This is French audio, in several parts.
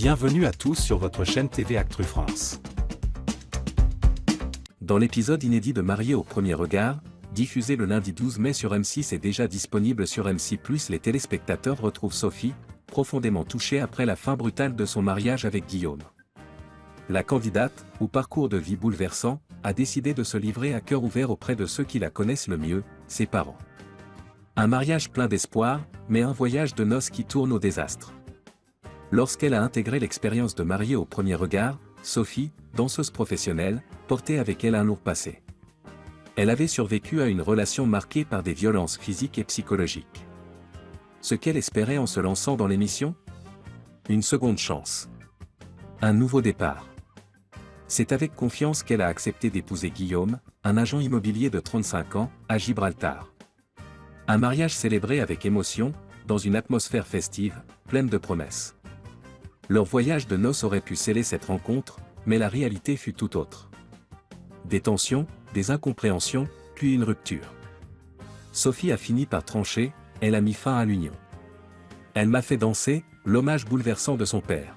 Bienvenue à tous sur votre chaîne TV Actu France. Dans l'épisode inédit de Mariés au premier regard, diffusé le lundi 12 mai sur M6 et déjà disponible sur M6+, les téléspectateurs retrouvent Sophie, profondément touchée après la fin brutale de son mariage avec Guillaume. La candidate, au parcours de vie bouleversant, a décidé de se livrer à cœur ouvert auprès de ceux qui la connaissent le mieux, ses parents. Un mariage plein d'espoir, mais un voyage de noces qui tourne au désastre. Lorsqu'elle a intégré l'expérience de Mariés au premier regard, Sophie, danseuse professionnelle, portait avec elle un lourd passé. Elle avait survécu à une relation marquée par des violences physiques et psychologiques. Ce qu'elle espérait en se lançant dans l'émission ? Une seconde chance. Un nouveau départ. C'est avec confiance qu'elle a accepté d'épouser Guillaume, un agent immobilier de 35 ans, à Gibraltar. Un mariage célébré avec émotion, dans une atmosphère festive, pleine de promesses. Leur voyage de noces aurait pu sceller cette rencontre, mais la réalité fut tout autre. Des tensions, des incompréhensions, puis une rupture. Sophie a fini par trancher, elle a mis fin à l'union. Elle m'a fait danser, l'hommage bouleversant de son père.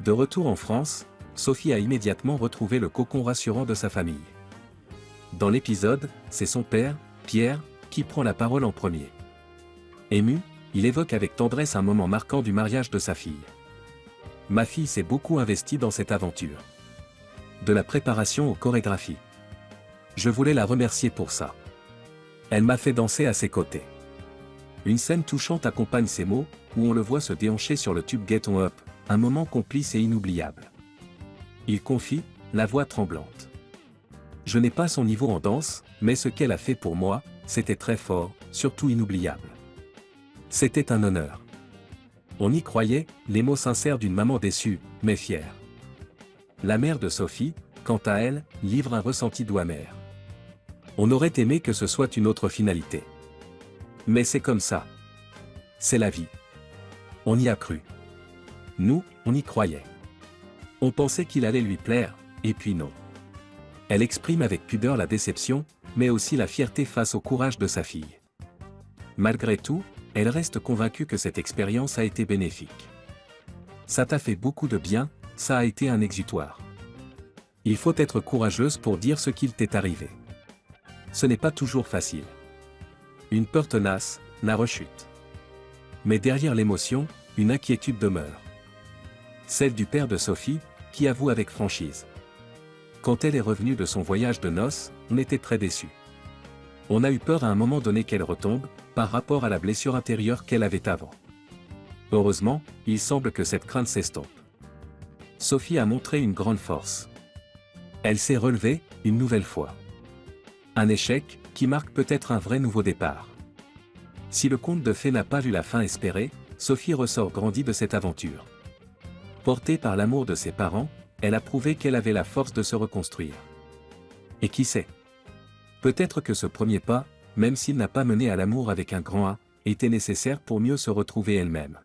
De retour en France, Sophie a immédiatement retrouvé le cocon rassurant de sa famille. Dans l'épisode, c'est son père, Pierre, qui prend la parole en premier. Ému, il évoque avec tendresse un moment marquant du mariage de sa fille. Ma fille s'est beaucoup investie dans cette aventure. De la préparation aux chorégraphies. Je voulais la remercier pour ça. Elle m'a fait danser à ses côtés. Une scène touchante accompagne ces mots, où on le voit se déhancher sur le tube Get On Up, un moment complice et inoubliable. Il confie, la voix tremblante. Je n'ai pas son niveau en danse, mais ce qu'elle a fait pour moi, c'était très fort, surtout inoubliable. C'était un honneur. On y croyait, les mots sincères d'une maman déçue, mais fière. La mère de Sophie, quant à elle, livre un ressenti doux amer. On aurait aimé que ce soit une autre finalité. Mais c'est comme ça. C'est la vie. On y a cru. Nous, on y croyait. On pensait qu'il allait lui plaire, et puis non. Elle exprime avec pudeur la déception, mais aussi la fierté face au courage de sa fille. Malgré tout, elle reste convaincue que cette expérience a été bénéfique. Ça t'a fait beaucoup de bien, ça a été un exutoire. Il faut être courageuse pour dire ce qu'il t'est arrivé. Ce n'est pas toujours facile. Une peur tenace, la rechute. Mais derrière l'émotion, une inquiétude demeure. Celle du père de Sophie, qui avoue avec franchise. Quand elle est revenue de son voyage de noces, on était très déçus. On a eu peur à un moment donné qu'elle retombe, par rapport à la blessure intérieure qu'elle avait avant. Heureusement, il semble que cette crainte s'estompe. Sophie a montré une grande force. Elle s'est relevée, une nouvelle fois. Un échec, qui marque peut-être un vrai nouveau départ. Si le conte de fées n'a pas vu la fin espérée, Sophie ressort grandie de cette aventure. Portée par l'amour de ses parents, elle a prouvé qu'elle avait la force de se reconstruire. Et qui sait ? Peut-être que ce premier pas, même s'il n'a pas mené à l'amour avec un grand A, était nécessaire pour mieux se retrouver elle-même.